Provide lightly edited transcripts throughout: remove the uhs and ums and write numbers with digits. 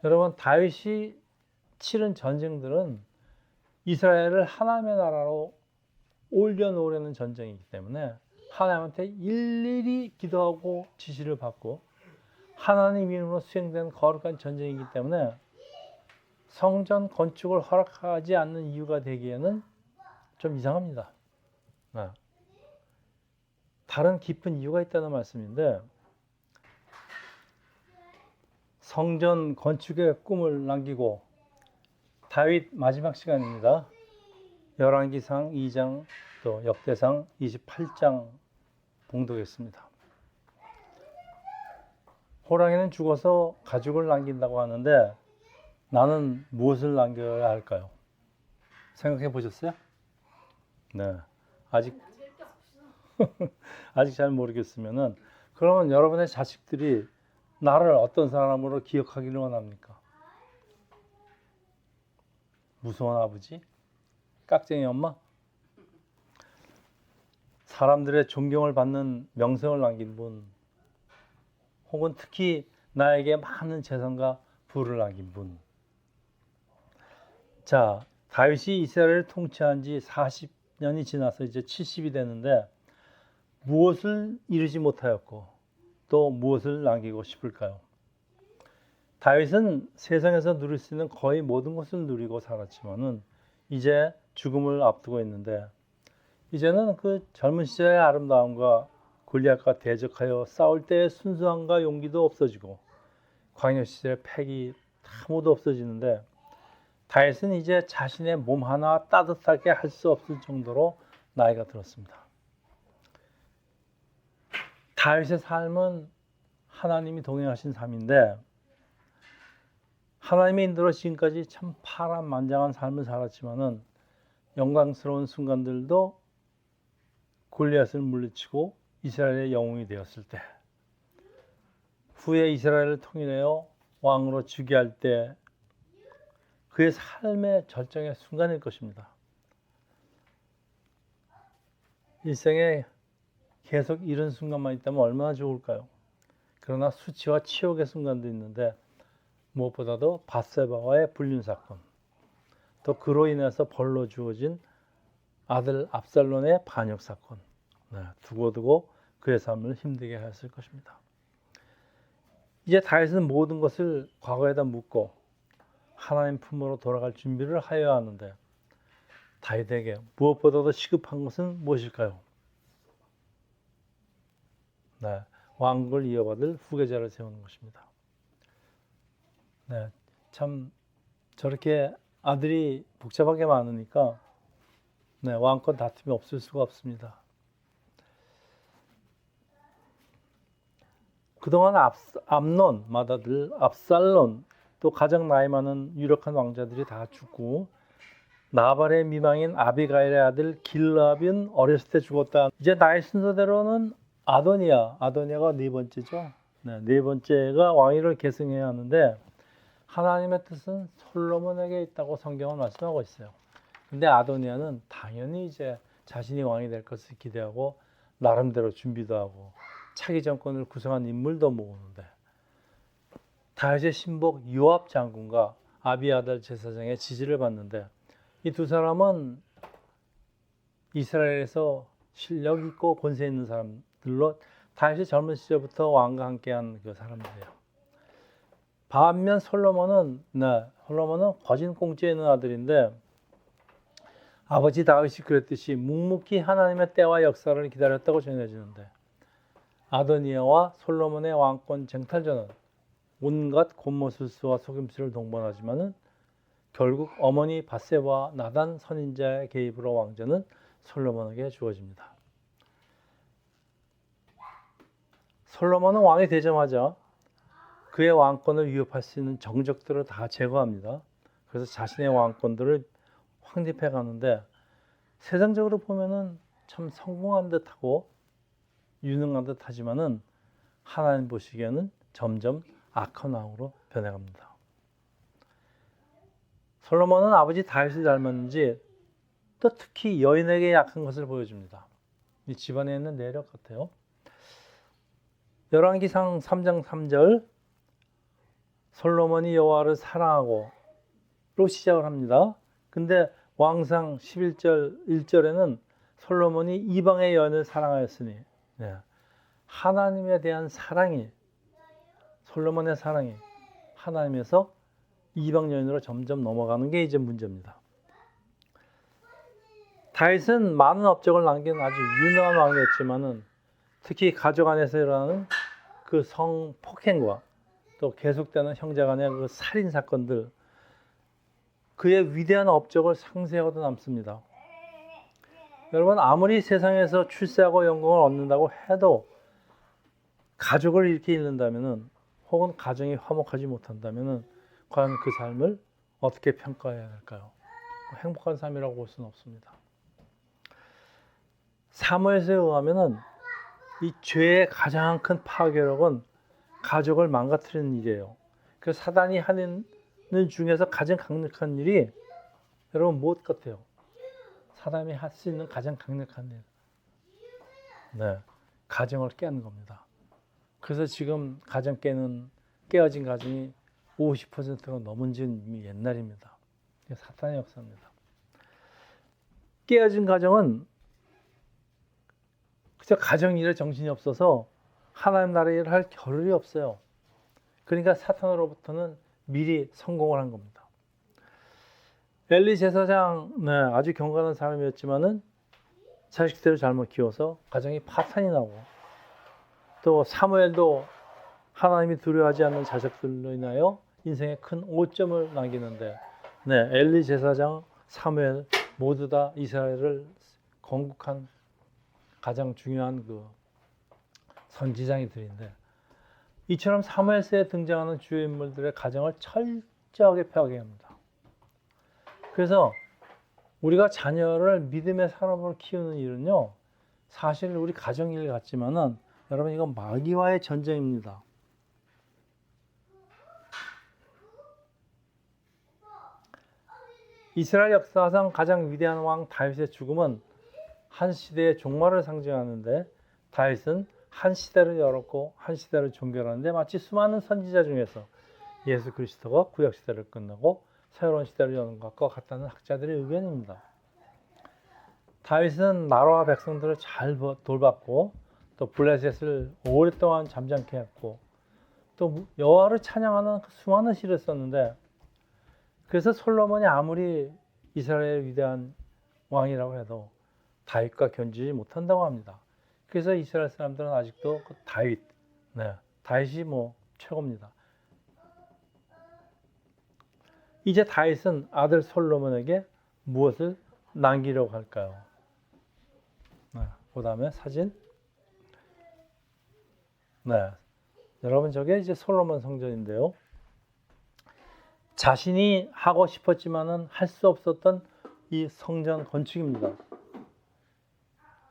여러분, 다윗이 치른 전쟁들은 이스라엘을 하나님의 나라로 올려놓으려는 전쟁이기 때문에 하나님한테 일일이 기도하고 지시를 받고 하나님 이름으로 수행된 거룩한 전쟁이기 때문에 성전 건축을 허락하지 않는 이유가 되기에는 좀 이상합니다. 다른 깊은 이유가 있다는 말씀인데, 성전 건축의 꿈을 남기고 다윗 마지막 시간입니다. 열왕기상 2장 또 역대상 28장 봉독했습니다. 호랑이는 죽어서 가죽을 남긴다고 하는데 나는 무엇을 남겨야 할까요? 생각해 보셨어요? 네. 아직 잘 모르겠으면은 그러면 여러분의 자식들이 나를 어떤 사람으로 기억하기를 원합니까? 무서운 아버지? 깍쟁이 엄마? 사람들의 존경을 받는 명성을 남긴 분, 혹은 특히 나에게 많은 재산과 부를 남긴 분. 자, 다윗이 이스라엘을 통치한 지 40년이 지나서 이제 70이 되는데 무엇을 이루지 못하였고 또 무엇을 남기고 싶을까요? 다윗은 세상에서 누릴 수 있는 거의 모든 것을 누리고 살았지만은 이제 죽음을 앞두고 있는데 이제는 그 젊은 시절의 아름다움과 골리앗과 대적하여 싸울 때의 순수함과 용기도 없어지고 광야 시절의 패기 아무도 없어지는데 다윗은 이제 자신의 몸 하나 따뜻하게 할 수 없을 정도로 나이가 들었습니다. 다윗의 삶은 하나님이 동행하신 삶인데 하나님의 인도로 지금까지 참 파란만장한 삶을 살았지만은 영광스러운 순간들도 골리앗을 물리치고 이스라엘의 영웅이 되었을 때, 후에 이스라엘을 통일하여 왕으로 즉위할 때 그의 삶의 절정의 순간일 것입니다. 일생에 계속 이런 순간만 있다면 얼마나 좋을까요? 그러나 수치와 치욕의 순간도 있는데 무엇보다도 밧세바와의 불륜 사건, 또 그로 인해서 벌로 주어진 아들 압살롬의 반역 사건, 두고두고 그의 삶을 힘들게 하였을 것입니다. 이제 다윗은 모든 것을 과거에다 묻고 하나님 품으로 돌아갈 준비를 하여야 하는데 다윗에게 무엇보다도 시급한 것은 무엇일까요? 왕국을 이어받을 후계자를 세우는 것입니다. 참 저렇게 아들이 복잡하게 많으니까 왕권 다툼이 없을 수가 없습니다. 그동안 암논, 맏아들 압살롬, 또 가장 나이 많은 유력한 왕자들이 다 죽고 나발의 미망인 아비가일의 아들 길라압은 어렸을 때 죽었다. 이제 나이 순서대로는 아도니아가 네 번째죠. 네 번째가 왕위를 계승해야 하는데 하나님의 뜻은 솔로몬에게 있다고 성경은 말씀하고 있어요. 근데 아도니아는 당연히 이제 자신이 왕이 될 것을 기대하고 나름대로 준비도 하고 차기 정권을 구성한 인물도 모으는데 다윗의 신복 요압 장군과 아비아달 제사장의 지지를 받는데 이 두 사람은 이스라엘에서 실력 있고 권세 있는 사람들로 다윗이 젊은 시절부터 왕과 함께한 그 사람들이에요. 반면 솔로몬은 거진 공주에 있는 아들인데 아버지 다윗이 그랬듯이 묵묵히 하나님의 때와 역사를 기다렸다고 전해지는데 아도니아와 솔로몬의 왕권 쟁탈전은 온갖 곤모술수와 속임수를 동반하지만은 결국 어머니 밧세바와 나단 선인자의 개입으로 왕좌는 솔로몬에게 주어집니다. 솔로몬은 왕이 되자마자 그의 왕권을 위협할 수 있는 정적들을 다 제거합니다. 그래서 자신의 왕권들을 확립해 가는데 세상적으로 보면은 참 성공한 듯하고 유능한 듯하지만은 하나님 보시기에는 점점 악한 왕으로 변해갑니다. 솔로몬은 아버지 다윗을 닮았는지 또 특히 여인에게 약한 것을 보여줍니다. 이 집안에 있는 내력 같아요. 열왕기상 3장 3절 솔로몬이 여호와를 사랑하고로 시작을 합니다. 근데 왕상 11절 1절에는 솔로몬이 이방의 여인을 사랑하였으니, 네. 하나님에 대한 사랑이, 솔로몬의 사랑이 하나님에서 이방 여인으로 점점 넘어가는 게 이제 문제입니다. 다윗은 많은 업적을 남긴 아주 유능한 왕이었지만은 특히 가족 안에서 일어나는 그 성폭행과 또 계속되는 형제 간의 그 살인 사건들, 그의 위대한 업적을 상쇄하고도 남습니다. 여러분, 아무리 세상에서 출세하고 영광을 얻는다고 해도 가족을 이렇게 잃는다면은, 혹은 가정이 화목하지 못한다면은 과연 그 삶을 어떻게 평가해야 할까요? 행복한 삶이라고 볼 수는 없습니다. 사무엘서에 의하면은 이 죄의 가장 큰 파괴력은 가족을 망가뜨리는 일이에요. 그래서 사단이 하는 중에서 가장 강력한 일이, 여러분, 무엇 같아요? 사람이 할 수 있는 가장 강력한 일, 네, 가정을 깨는 겁니다. 그래서 지금 깨어진 가정이 50%가 넘은 지는 이미 옛날입니다. 사탄의 역사입니다. 깨어진 가정은 그저 가정 일에 정신이 없어서 하나님 나라의 일을 할 겨를이 없어요. 그러니까 사탄으로부터는 미리 성공을 한 겁니다. 엘리 제사장, 네, 아주 경건한 사람이었지만은 자식들을 잘못 키워서 가정이 파탄이 나고, 또 사무엘도 하나님이 두려워하지 않는 자식들로 인하여 인생에 큰 오점을 남기는데, 네, 엘리 제사장, 사무엘 모두 다 이스라엘을 건국한 가장 중요한 그 선지자들인데, 이처럼 사무엘서에 등장하는 주요 인물들의 가정을 철저하게 파괴합니다. 그래서 우리가 자녀를 믿음의 사람으로 키우는 일은요, 사실 우리 가정일 같지만은 여러분, 이건 마귀와의 전쟁입니다. 이스라엘 역사상 가장 위대한 왕 다윗의 죽음은 한 시대의 종말을 상징하는데, 다윗은 한 시대를 열었고 한 시대를 종결하는데, 마치 수많은 선지자 중에서 예수 그리스도가 구약 시대를 끝내고 새로운 시대를 여는 것과 같다는 학자들의 의견입니다. 다윗은 나라와 백성들을 잘 돌봤고, 또 블레셋을 오랫동안 잠잠케 했고, 또 여호와를 찬양하는 수많은 시를 썼는데, 그래서 솔로몬이 아무리 이스라엘의 위대한 왕이라고 해도 다윗과 견지지 못한다고 합니다. 그래서 이스라엘 사람들은 아직도 그 다윗, 네, 다윗이 최고입니다. 이제 다윗은 아들 솔로몬에게 무엇을 남기려고 할까요? 네, 그 다음에 사진. 네, 여러분, 저게 이제 솔로몬 성전인데요. 자신이 하고 싶었지만은 할 수 없었던 이 성전 건축입니다.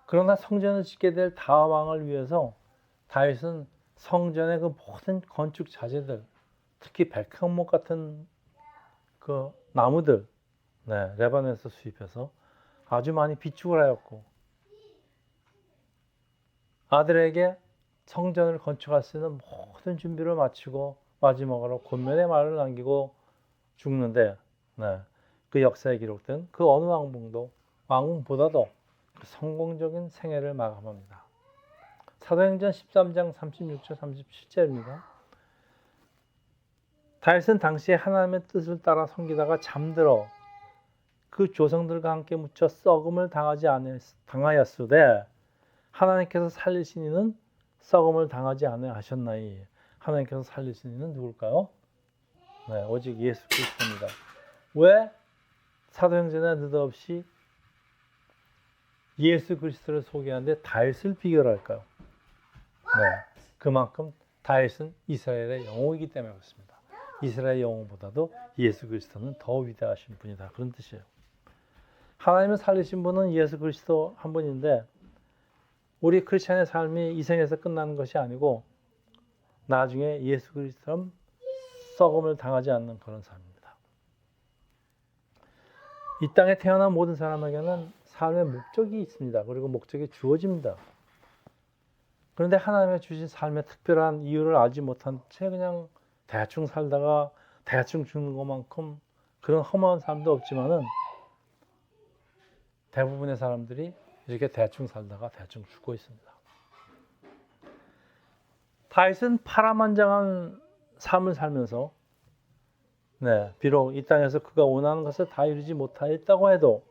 그러나 성전을 짓게 될 다음 왕을 위해서 다윗은 성전의 그 모든 건축 자재들, 특히 백향목 같은 그 나무들, 네, 레바논에서 수입해서 아주 많이 비축을 하였고, 아들에게 성전을 건축할 수 있는 모든 준비를 마치고 마지막으로 권면의 말을 남기고 죽는데, 네, 그 역사에 기록된 그 어느 왕궁보다도 그 성공적인 생애를 마감합니다. 사도행전 13장 36절 37절입니다. 다윗은 당시에 하나님의 뜻을 따라 섬기다가 잠들어 그 조상들과 함께 묻혀 썩음을 당하였으되, 하나님께서 살리신 이는 썩음을 당하지 아니하셨나니, 하나님께서 살리신 이는 누굴까요? 네, 오직 예수 그리스도입니다. 왜 사도행전에 느닷없이 예수 그리스도를 소개하는데 다윗을 비교할까요? 네, 그만큼 다윗은 이스라엘의 영웅이기 때문에 그렇습니다. 이스라엘 영웅보다도 예수 그리스도는 더 위대하신 분이다, 그런 뜻이에요. 하나님을 살리신 분은 예수 그리스도 한 분인데, 우리 크리스천의 삶이 이 생에서 끝나는 것이 아니고 나중에 예수 그리스도처럼 썩음을 당하지 않는 그런 삶입니다. 이 땅에 태어난 모든 사람에게는 삶의 목적이 있습니다. 그리고 목적이 주어집니다. 그런데 하나님의 주신 삶의 특별한 이유를 알지 못한 채 그냥 대충 살다가 대충 죽는 것만큼 그런 험한 사람도 없지만은 대부분의 사람들이 이렇게 대충 살다가 대충 죽고 있습니다. 다윗은 파란만장한 삶을 살면서 비록 이 땅에서 그가 원하는 것을 다 이루지 못하였다고 해도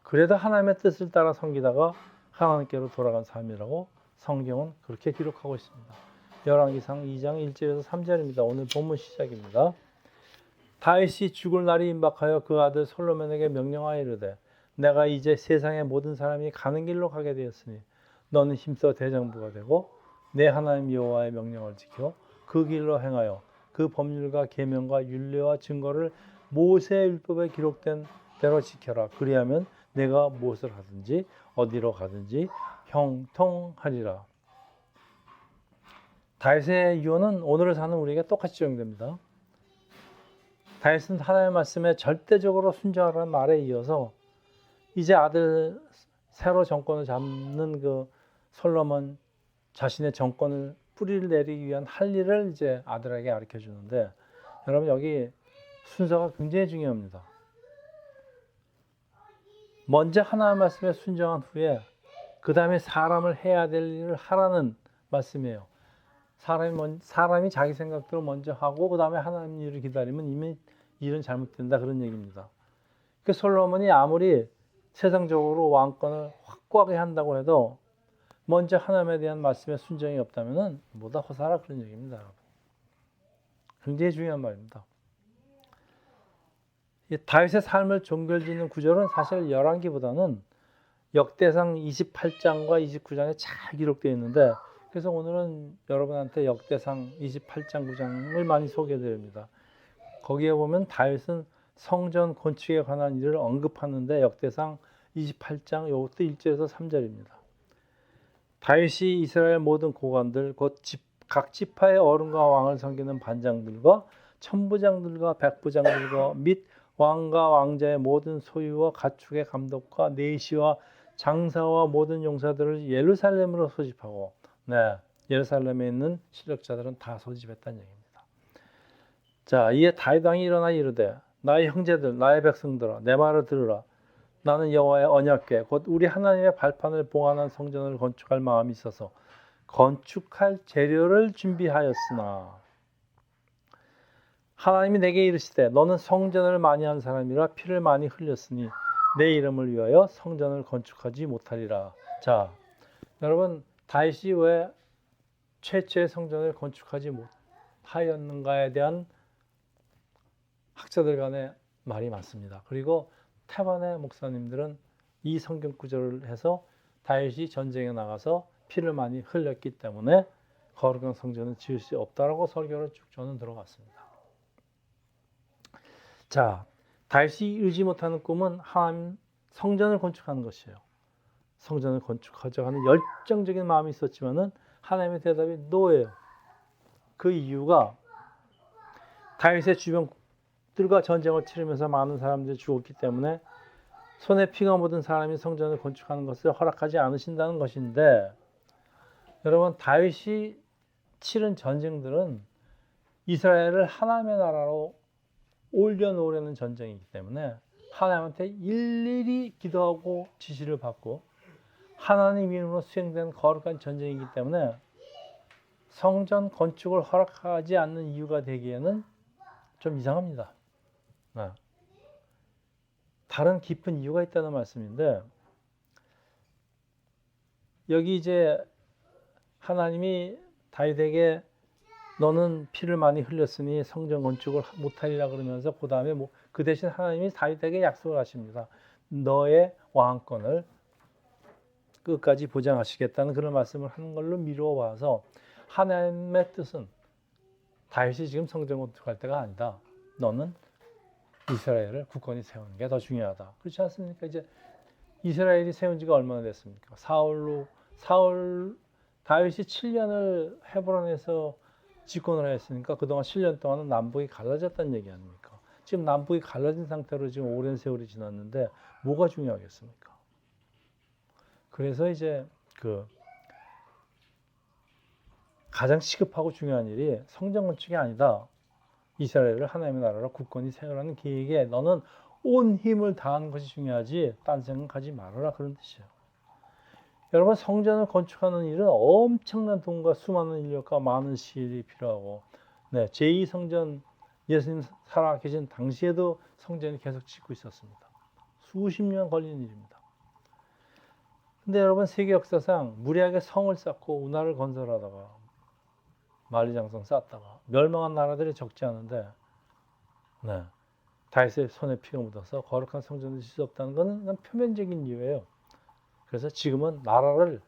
그래도 하나님의 뜻을 따라 섬기다가 하나님께로 돌아간 삶이라고 성경은 그렇게 기록하고 있습니다. 열왕기상 2장 1절에서 3절입니다. 오늘 본문 시작입니다. 다윗이 죽을 날이 임박하여 그 아들 솔로몬에게 명령하여 이르되 내가 이제 세상의 모든 사람이 가는 길로 가게 되었으니 너는 힘써 대장부가 되고 내 하나님 여호와의 명령을 지켜 그 길로 행하여 그 법률과 계명과 율례와 증거를 모세의 율법에 기록된 대로 지켜라. 그리하면 내가 무엇을 하든지 어디로 가든지 형통하리라. 다윗의 유언은 오늘을 사는 우리에게 똑같이 적용됩니다. 다윗은 하나님의 말씀에 절대적으로 순종하라는 말에 이어서 이제 아들 새로 정권을 잡는 그 솔로몬 자신의 정권을 뿌리를 내리기 위한 할 일을 이제 아들에게 가르쳐 주는데, 여러분 여기 순서가 굉장히 중요합니다. 먼저 하나님의 말씀에 순종한 후에 그 다음에 사람을 해야 될 일을 하라는 말씀이에요. 사람이 자기 생각대로 먼저 하고 그 다음에 하나님 일을 기다리면 이미 일은 잘못된다, 그런 얘기입니다. 그 솔로몬이 아무리 세상적으로 왕권을 확고하게 한다고 해도 먼저 하나님에 대한 말씀에 순종이 없다면 뭐다 허사라, 그런 얘기입니다. 여러분. 굉장히 중요한 말입니다. 이 다윗의 삶을 종결짓는 구절은 사실 열왕기보다는 역대상 28장과 29장에 잘 기록되어 있는데, 그래서 오늘은 여러분한테 역대상 28장 9장을 많이 소개해드립니다. 거기에 보면 다윗은 성전 건축에 관한 일을 언급하는데 역대상 28장 이것도 1절에서 3절입니다. 다윗이 이스라엘 모든 고관들 곧 각 지파의 어른과 왕을 섬기는 반장들과 천부장들과 백부장들과 및 왕과 왕자의 모든 소유와 가축의 감독과 내시와 장사와 모든 용사들을 예루살렘으로 소집하고, 예루살렘에 있는 실력자들은 다 소집했다는 얘기입니다. 자, 이에 다윗 왕이 일어나 이르되 나의 형제들 나의 백성들아 내 말을 들으라. 나는 여호와의 언약궤 곧 우리 하나님의 발판을 봉안한 성전을 건축할 마음이 있어서 건축할 재료를 준비하였으나 하나님이 내게 이르시되 너는 성전을 많이 한 사람이라 피를 많이 흘렸으니 내 이름을 위하여 성전을 건축하지 못하리라. 자, 여러분 다윗이 왜 최초의 성전을 건축하지 못하였는가에 대한 학자들 간의 말이 많습니다. 그리고 태반의 목사님들은 이 성경 구절을 해서 다윗이 전쟁에 나가서 피를 많이 흘렸기 때문에 거룩한 성전을 지을 수 없다라고 설교를 쭉 저는 들어갔습니다. 자, 다윗이 이루지 못하는 꿈은 하나님 성전을 건축하는 것이에요. 성전을 건축하자 하는 열정적인 마음이 있었지만은 하나님의 대답이 노예요. 그 이유가 다윗의 주변들과 전쟁을 치르면서 많은 사람들이 죽었기 때문에 손에 피가 묻은 사람이 성전을 건축하는 것을 허락하지 않으신다는 것인데, 여러분 다윗이 치른 전쟁들은 이스라엘을 하나님의 나라로 올려놓으려는 전쟁이기 때문에 하나님한테 일일이 기도하고 지시를 받고 하나님 이름으로 수행된 거룩한 전쟁이기 때문에 성전 건축을 허락하지 않는 이유가 되기에는 좀 이상합니다. 다른 깊은 이유가 있다는 말씀인데, 여기 이제 하나님이 다윗에게 너는 피를 많이 흘렸으니 성전 건축을 못하리라 그러면서 그 다음에 그 대신 하나님이 다윗에게 약속을 하십니다. 너의 왕권을 끝까지 보장하시겠다는 그런 말씀을 하는 걸로 미루어 봐서 하나님의 뜻은 다윗이 지금 성전 건축할 때가 아니다. 너는 이스라엘을 굳건히 세우는 게 더 중요하다. 그렇지 않습니까? 이제 이스라엘이 세운 지가 얼마나 됐습니까? 다윗이 7년을 헤브론에서 집권을 했으니까 그동안 7년 동안은 남북이 갈라졌다는 얘기 아닙니까? 지금 남북이 갈라진 상태로 지금 오랜 세월이 지났는데 뭐가 중요하겠습니까? 그래서 이제 가장 시급하고 중요한 일이 성전 건축이 아니다. 이스라엘을 하나님의 나라로 굳건히 세우라는 계획에 너는 온 힘을 다하는 것이 중요하지 딴 생각하지 말아라, 그런 뜻이에요. 여러분, 성전을 건축하는 일은 엄청난 돈과 수많은 인력과 많은 시일이 필요하고, 제2성전, 예수님 살아계신 당시에도 성전이 계속 짓고 있었습니다. 수십 년 걸린 일입니다. 근데 여러분, 세계 역사상 무리하게 성을 쌓고 운하를 건설하다가 만리장성 쌓다가 멸망한 나라들이 적지 않은데, 다윗의 손에 피가 묻어서 거룩한 성전을 짓을 수 없다는 것은 표면적인 이유예요. 그래서 지금은 나라를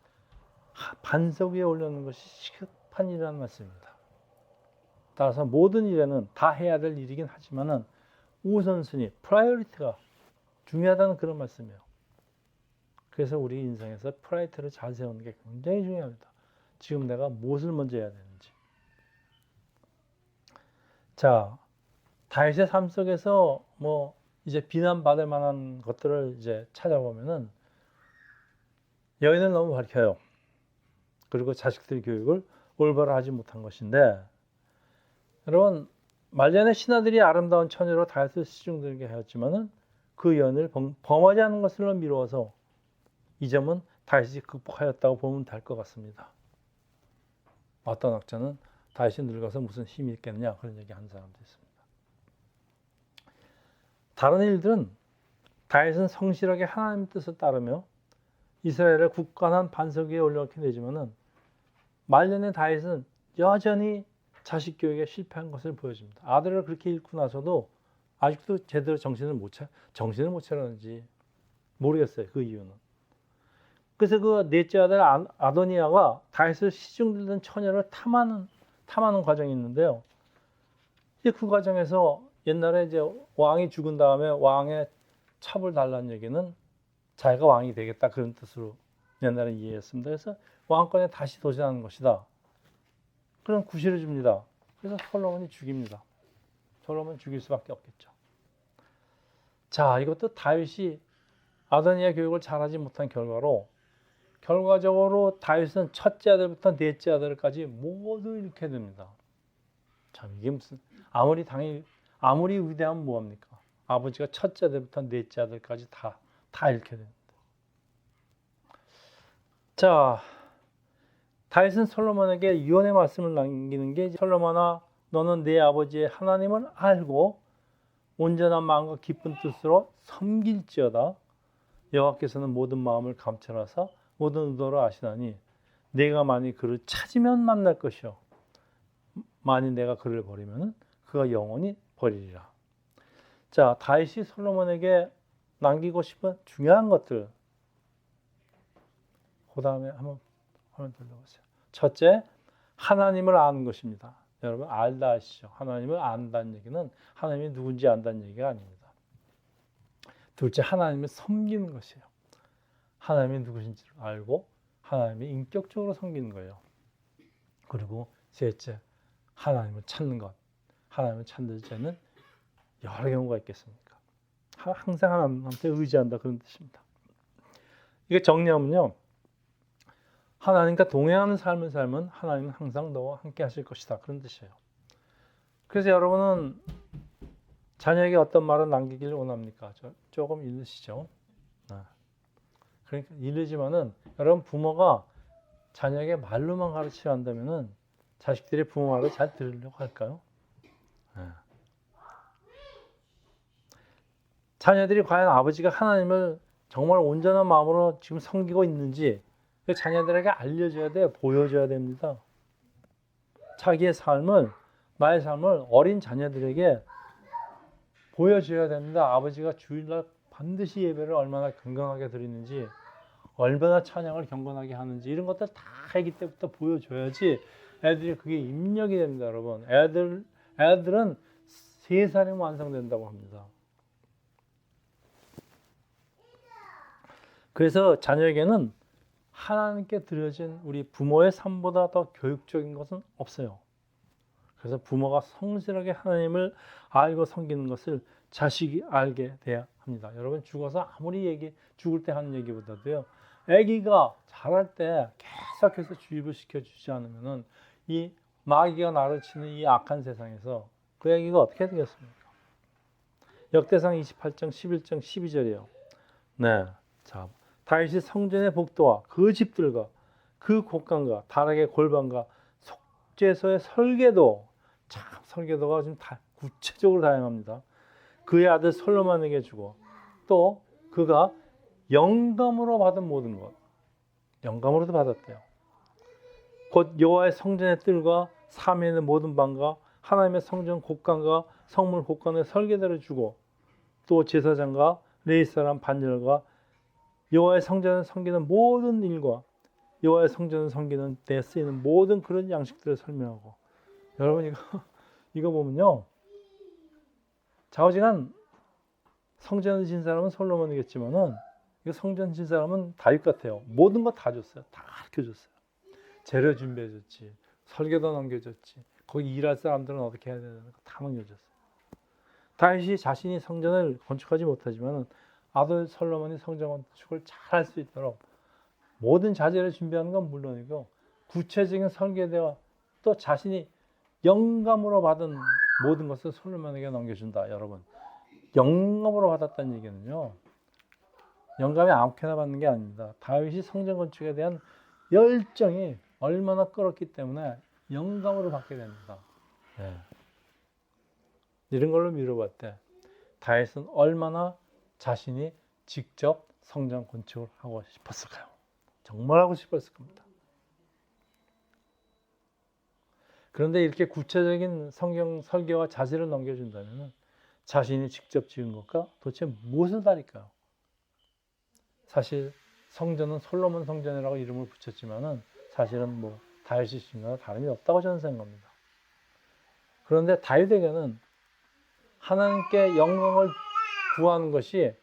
반석 위에 올려놓는 것이 시급한 일이라는 말씀입니다. 따라서 모든 일에는 다 해야 될 일이긴 하지만은 우선순위, 프라이어리티가 중요하다는 그런 말씀이에요. 그래서 우리 인생에서 프라이어리티를 잘 세우는 게 굉장히 중요합니다. 지금 내가 무엇을 먼저 해야 되는지. 자, 다윗의 삶 속에서 이제 비난받을 만한 것들을 이제 찾아보면은 여인을 너무 밝혀요. 그리고 자식들 교육을 올바로 하지 못한 것인데, 여러분, 말년의 신하들이 아름다운 처녀로 다윗을 시중들게 하였지만은 그 여인을 범하지 않은 것으로 미루어서 이 점은 다윗이 극복하였다고 보면 될 것 같습니다. 어떤 학자는 다윗이 늙어서 무슨 힘이 있겠느냐, 그런 얘기 하는 사람도 있습니다. 다른 일들은 다윗은 성실하게 하나님의 뜻을 따르며 이스라엘을 굳건한 반석 위에 올려놓게 되지만은 말년의 다윗은 여전히 자식 교육에 실패한 것을 보여줍니다. 아들을 그렇게 잃고 나서도 아직도 제대로 정신을 못 차렸는지 모르겠어요. 그 이유는. 그래서 그 넷째 아들 아도니아가 다윗을 시중들던 처녀를 탐하는 과정이 있는데요. 이제 그 과정에서 옛날에 이제 왕이 죽은 다음에 왕의 첩을 달라는 얘기는 자기가 왕이 되겠다, 그런 뜻으로 옛날에 이해했습니다. 그래서 왕권에 다시 도전하는 것이다, 그런 구실을 줍니다. 그래서 솔로몬이 죽입니다. 솔로몬이 죽일 수밖에 없겠죠. 자, 이것도 다윗이 아도니아 교육을 잘하지 못한 결과로 결과적으로 다윗은 첫째 아들부터 넷째 아들까지 모두 잃게 됩니다. 참, 이게 무슨 아무리 위대하면 뭐합니까? 아버지가 첫째 아들부터 넷째 아들까지 다 잃게 됩니다. 자, 다윗은 솔로몬에게 유언의 말씀을 남기는 게, 솔로몬아, 너는 내 아버지의 하나님을 알고 온전한 마음과 기쁜 뜻으로 섬길지어다. 여호와께서는 모든 마음을 감찰하사 모든 의도를 아시나니 내가 만일 그를 찾으면 만날 것이요 만일 내가 그를 버리면 그가 영원히 버리리라. 자, 다윗이 솔로몬에게 남기고 싶은 중요한 것들, 그 다음에 한번 들려보세요. 첫째, 하나님을 아는 것입니다. 여러분, 알다 아시죠? 하나님을 안다는 얘기는 하나님이 누군지 안다는 얘기가 아닙니다. 둘째, 하나님을 섬기는 것이에요. 하나님이 누구신지를 알고 하나님을 인격적으로 섬기는 거예요. 그리고 셋째, 하나님을 찾는 것. 하나님을 찾는 데는 여러 경우가 있겠습니까? 항상 하나님한테 의지한다, 그런 뜻입니다. 이게 정리하면요, 하나님과 동행하는 삶을 살면 하나님은 항상 너와 함께 하실 것이다, 그런 뜻이에요. 그래서 여러분은 자녀에게 어떤 말을 남기기를 원합니까? 조금 이르시죠. 그러니까 이르지만은, 여러분, 부모가 자녀에게 말로만 가르치려 한다면은 자식들이 부모 말을 잘 들으려고 할까요? 자녀들이 과연 아버지가 하나님을 정말 온전한 마음으로 지금 섬기고 있는지 자녀들에게 알려줘야 돼요. 보여줘야 됩니다. 자기의 삶을, 나의 삶을 어린 자녀들에게 보여줘야 됩니다. 아버지가 주일날 반드시 예배를 얼마나 건강하게 드리는지, 얼마나 찬양을 경건하게 하는지, 이런 것들 다 아기 때부터 보여줘야지 애들이 그게 입력이 됩니다. 여러분, 애들은 3살이면 완성된다고 합니다. 그래서 자녀에게는 하나님께 드려진 우리 부모의 삶보다 더 교육적인 것은 없어요. 그래서 부모가 성실하게 하나님을 알고 섬기는 것을 자식이 알게 돼야 합니다. 여러분, 죽어서 아무리 죽을 때 하는 얘기보다도요, 아기가 자랄 때 계속해서 주입을 시켜주지 않으면은 이 마귀가 나를 치는 이 악한 세상에서 그 얘기가 어떻게 되겠습니까? 역대상 28장 11장 12절이에요. 네, 자, 다윗이 성전의 복도와 그 집들과 그 곳간과 다락의 골방과 속죄소의 설계도, 참 설계도가 좀 구체적으로 다양합니다. 그의 아들 솔로몬에게 주고 또 그가 영감으로 받은 모든 것, 영감으로도 받았대요. 곧 여호와의 성전의 뜰과 사면에 있는 모든 방과 하나님의 성전 곳간과 성물 곳간의 설계대를 주고 또 제사장과 레위 사람 반열과 여호와의 성전을 섬기는 모든 일과 여호와의 성전을 섬기는 데 쓰이는 모든 그런 양식들을 설명하고, 여러분 이거 보면요, 좌우지간 성전을 진 사람은 솔로몬이겠지만은 이거 성전 진 사람은 다윗 같아요. 모든 거 다 줬어요. 다 가르쳐줬어요. 재료 준비해줬지, 설계도 넘겨줬지, 거기 일할 사람들은 어떻게 해야 되는 거 다 넘겨줬어요. 다윗이 자신이 성전을 건축하지 못하지만 아들 솔로몬이 성전 건축을 잘 할 수 있도록 모든 자재를 준비하는 건 물론이고 구체적인 설계대와 또 자신이 영감으로 받은 모든 것을 솔로몬에게 넘겨준다. 여러분, 영감으로 받았다는 얘기는요, 영감이 아무렇게나 받는 게 아닙니다. 다윗이 성전 건축에 대한 열정이 얼마나 끓었기 때문에 영감으로 받게 됩니다. 네. 이런 걸로 미뤄봤대. 다윗은 얼마나 자신이 직접 성전 건축을 하고 싶었을까요? 정말 하고 싶었을 겁니다. 그런데 이렇게 구체적인 성경 설계와 자세를 넘겨준다면 자신이 직접 지은 것과 도대체 무엇을 다를까요? 사실 성전은 솔로몬 성전이라고 이름을 붙였지만은 사실은 뭐 다윗이 지은 거나 다름이 없다고 저는 생각합니다. 그런데 다윗에게는 하나님께 영광을 구하는 것이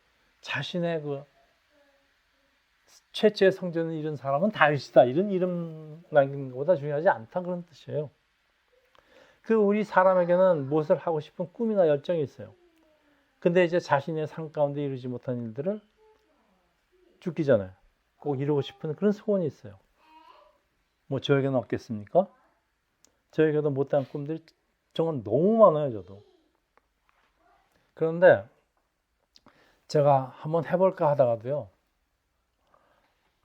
자신의 그 최초의 성전을 이룬 사람은 다윗이다, 이런 이름 남기는 것보다 중요하지 않다, 그런 뜻이에요. 그 우리 사람에게는 무엇을 하고 싶은 꿈이나 열정이 있어요. 근데 이제 자신의 삶 가운데 이루지 못한 일들을 죽기 전에 꼭 이루고 싶은 그런 소원이 있어요. 뭐 저에게는 없겠습니까? 저에게도 못한 꿈들이 정말 너무 많아요, 저도. 그런데 제가 한번 해볼까 하다가도요,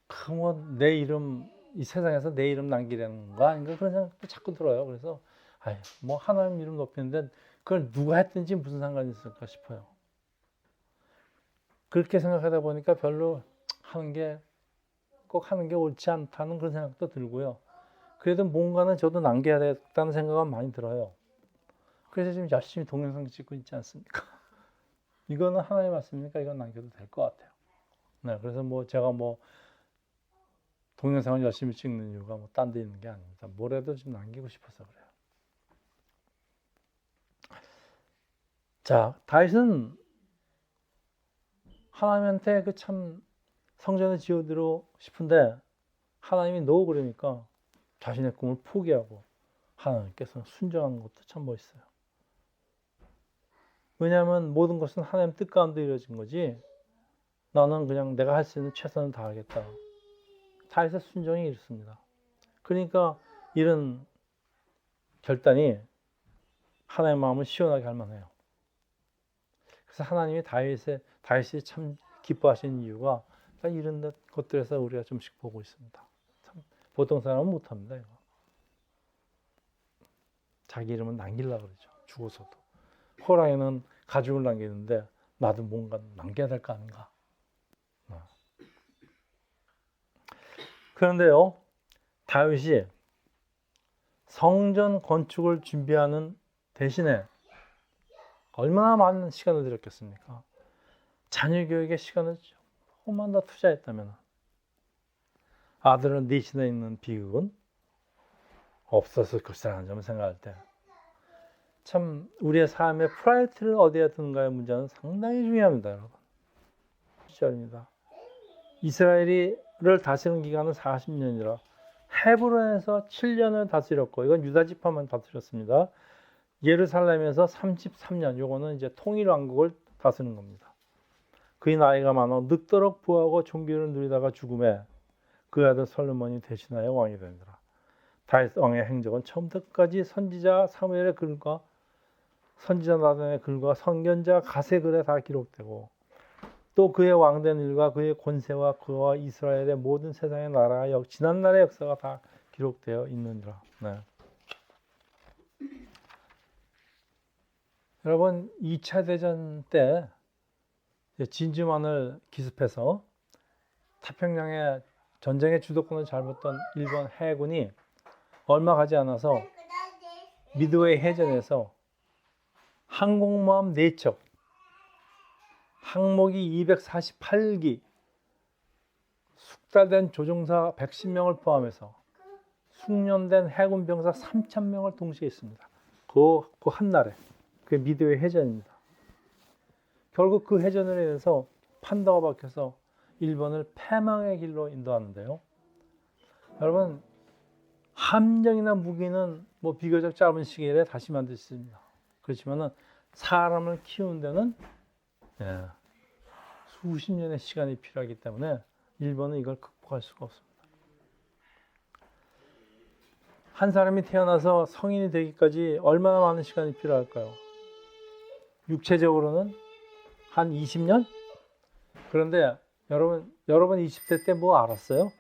그 뭐 내 이름, 이 세상에서 내 이름 남기려는 거 아닌가 그런 생각도 자꾸 들어요. 그래서 뭐 하나님 이름 높이는데 그걸 누가 했든지 무슨 상관이 있을까 싶어요. 그렇게 생각하다 보니까 별로 꼭 하는 게 옳지 않다는 그런 생각도 들고요. 그래도 뭔가는 저도 남겨야 되겠다는 생각은 많이 들어요. 그래서 지금 열심히 동영상 찍고 있지 않습니까? 이거는 하나님 말씀이니까 이건 남겨도 될 것 같아요. 네, 그래서 뭐 제가 뭐 동영상을 열심히 찍는 이유가 뭐 딴 데 있는 게 아닙니다. 뭐라도 좀 남기고 싶어서 그래요. 자, 다윗은 하나님한테 그 참 성전을 지어드리고 싶은데 하나님이 노 그러니까 자신의 꿈을 포기하고 하나님께서 순종하는 것도 참 멋있어요. 왜냐하면 모든 것은 하나님 뜻 가운데 이루어진 거지 나는 그냥 내가 할 수 있는 최선을 다하겠다. 다윗의 순종이 이렇습니다. 그러니까 이런 결단이 하나님의 마음을 시원하게 할 만해요. 그래서 하나님이 다윗이 참 기뻐하시는 이유가 이런 것들에서 우리가 좀씩 보고 있습니다. 참 보통 사람은 못합니다. 이거. 자기 이름은 남기려고 그러죠. 죽어서도. 호랑이는 가죽을 남기는데 나도 뭔가 남겨야 될 거 아닌가. 그런데요, 다윗이 성전 건축을 준비하는 대신에 얼마나 많은 시간을 들였겠습니까? 자녀 교육에 시간을 조금만 더 투자했다면 아들은 넷이나 있는 비극은 없었을 것이라는 점을 생각할 때 참 우리의 삶의 프라이어티를 어디에 두는가의 문제는 상당히 중요합니다. 여러분. 시절입니다. 이스라엘을 다스리는 기간은 40년이라 헤브론에서 7년을 다스렸고 이건 유다 지파만 다스렸습니다. 예루살렘에서 33년, 요거는 이제 통일 왕국을 다스리는 겁니다. 그의 나이가 많아 늙도록 부하고 존귀를 누리다가 죽음에 그 아들 솔로몬이 대신하여 왕이 되니라. 다윗 왕의 행적은 처음부터 끝까지 선지자 사무엘의 글과 선지자 나단의 글과 선견자 갓의 글에 다 기록되고 또 그의 왕된 일과 그의 권세와 그와 이스라엘의 모든 세상의 나라와 지난날의 역사가 다 기록되어 있느니라. 네. 여러분 2차 대전 때 진주만을 기습해서 태평양의 전쟁의 주도권을 잡았던 일본 해군이 얼마 가지 않아서 미드웨이 해전에서 항공모함 4척, 항목이 248기, 숙달된 조종사 110명을 포함해서 숙련된 해군 병사 3,000명을 동시에 있습니다. 그 한날에. 그게 미드웨이 해전입니다. 결국 그 해전으로 인해서 판도가 박혀서 일본을 패망의 길로 인도하는데요. 여러분, 함정이나 무기는 뭐 비교적 짧은 시기에 다시 만들 수 있습니다. 그렇지만은 사람을 키우는 데는 수십 년의 시간이 필요하기 때문에 일본은 이걸 극복할 수가 없습니다. 한 사람이 태어나서 성인이 되기까지 얼마나 많은 시간이 필요할까요? 육체적으로는 한 20년? 그런데 여러분 20대 때 뭐 알았어요?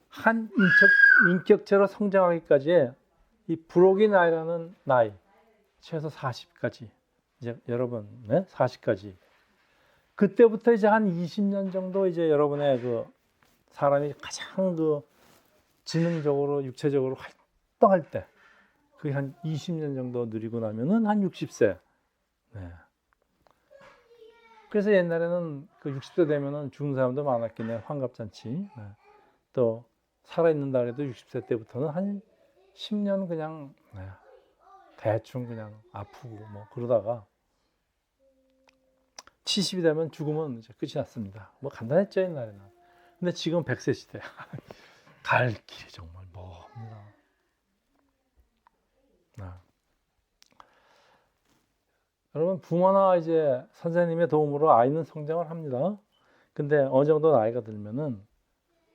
한 인격체로 성장하기까지 이 불혹의 나이라는 나이, 최소 40까지, 이제 여러분, 40까지. 그때부터 이제 한 20년 정도 이제 여러분의 그 사람이 가장 그 지능적으로, 육체적으로 활동할 때, 그게 한 20년 정도 누리고 나면은 한 60세. 네. 그래서 옛날에는 그 60세 되면은 죽은 사람도 많았긴 해요. 환갑잔치. 네. 또 살아있는다 그래도 60세 때부터는 한 10년 그냥 대충 그냥 아프고 뭐 그러다가 70이 되면 죽으면 이제 끝이 났습니다. 뭐 간단했죠 옛날에는. 근데 지금 100세 시대. 갈 길이 정말 멉니다. 여러분 부모나 이제 선생님의 도움으로 아이는 성장을 합니다. 근데 어느 정도 나이가 들면은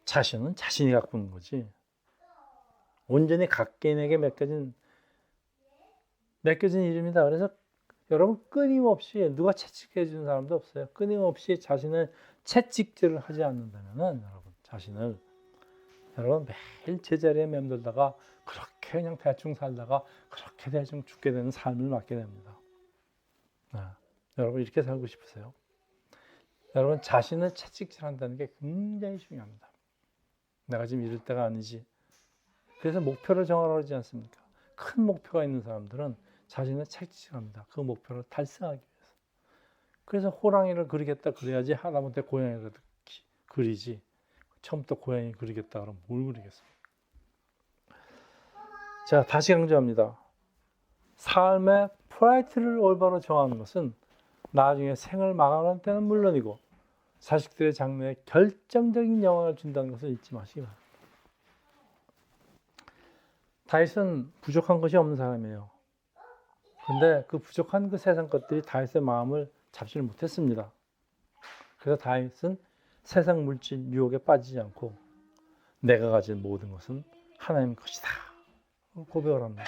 자신은 자신이 갖고 있는 거지. 온전히 각개인에게 맡겨진 이름이다. 그래서 여러분 끊임없이 누가 채찍해 주는 사람도 없어요. 끊임없이 자신을 채찍질을 하지 않는다면은 여러분 매일 제자리에 맴돌다가 그렇게 그냥 대충 살다가 그렇게 대충 죽게 되는 삶을 맞게 됩니다. 여러분 이렇게 살고 싶으세요? 여러분 자신을 채찍질한다는 게 굉장히 중요합니다. 내가 지금 이럴 때가 아니지. 그래서 목표를 정하라고 하지 않습니까? 큰 목표가 있는 사람들은 자신을 채찍질합니다. 그 목표를 달성하기 위해서. 그래서 호랑이를 그리겠다 그래야지 하다못해 고양이를 그리지. 처음부터 고양이 그리겠다 그러면 뭘 그리겠습니까? 자, 다시 강조합니다. 삶의 프라이어리티를 올바로 정하는 것은 나중에 생을 마감할 때는 물론이고 자식들의 장래에 결정적인 영향을 준다는 것을 잊지 마시기 바랍니다. 다윗은 부족한 것이 없는 사람이에요. 그런데 그 부족한 그 세상 것들이 다윗의 마음을 잡지를 못했습니다. 그래서 다윗은 세상 물질 유혹에 빠지지 않고 내가 가진 모든 것은 하나님 것이다 고백을 합니다.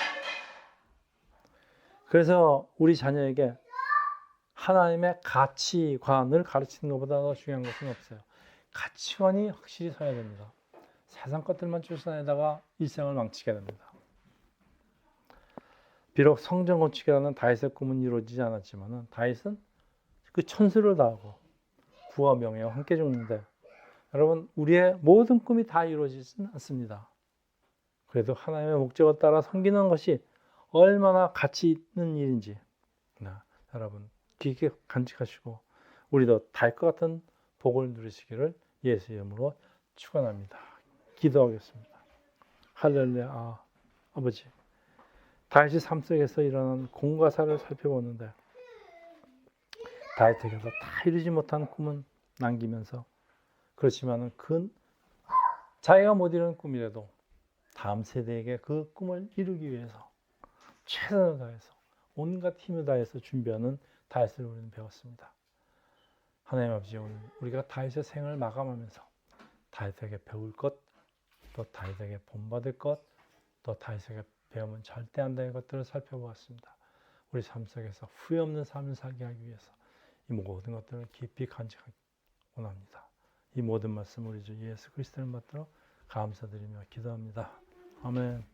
그래서 우리 자녀에게 하나님의 가치관을 가르치는 것보다 더 중요한 것은 없어요. 가치관이 확실히 서야 됩니다. 세상 것들만 쫓아내다가 일생을 망치게 됩니다. 비록 성전 건축이라는 다윗의 꿈은 이루어지지 않았지만 다윗은 그 천수를 다하고 부와 명예와 함께 죽는데 여러분 우리의 모든 꿈이 다 이루어지지는 않습니다. 그래도 하나님의 목적에 따라 섬기는 것이 얼마나 가치 있는 일인지 여러분 깊게 간직하시고 우리도 다윗과 같은 복을 누리시기를 예수 이름으로 축원합니다. 기도하겠습니다. 할렐루야. 아버지 다윗의 삶 속에서 일어난 공과 사를 살펴보는데 다윗에게서 다 이루지 못한 꿈은 남기면서 그렇지만은 그 자기가 못 이루는 꿈이라도 다음 세대에게 그 꿈을 이루기 위해서 최선을 다해서 온갖 힘을 다해서 준비하는 다윗을 우리는 배웠습니다. 하나님 아버지 오늘 우리가 다윗의 생을 마감하면서 다윗에게 배울 것, 또 다윗에게 본받을 것, 또 다윗에게 배우면 절대 안 되는 것들을 살펴보았습니다. 우리 삶 속에서 후회 없는 삶을 살게 하기 위해서 이 모든 것들을 깊이 간직하기 원합니다. 이 모든 말씀 우리 주 예수 그리스도를 받들어 감사드리며 기도합니다. 아멘.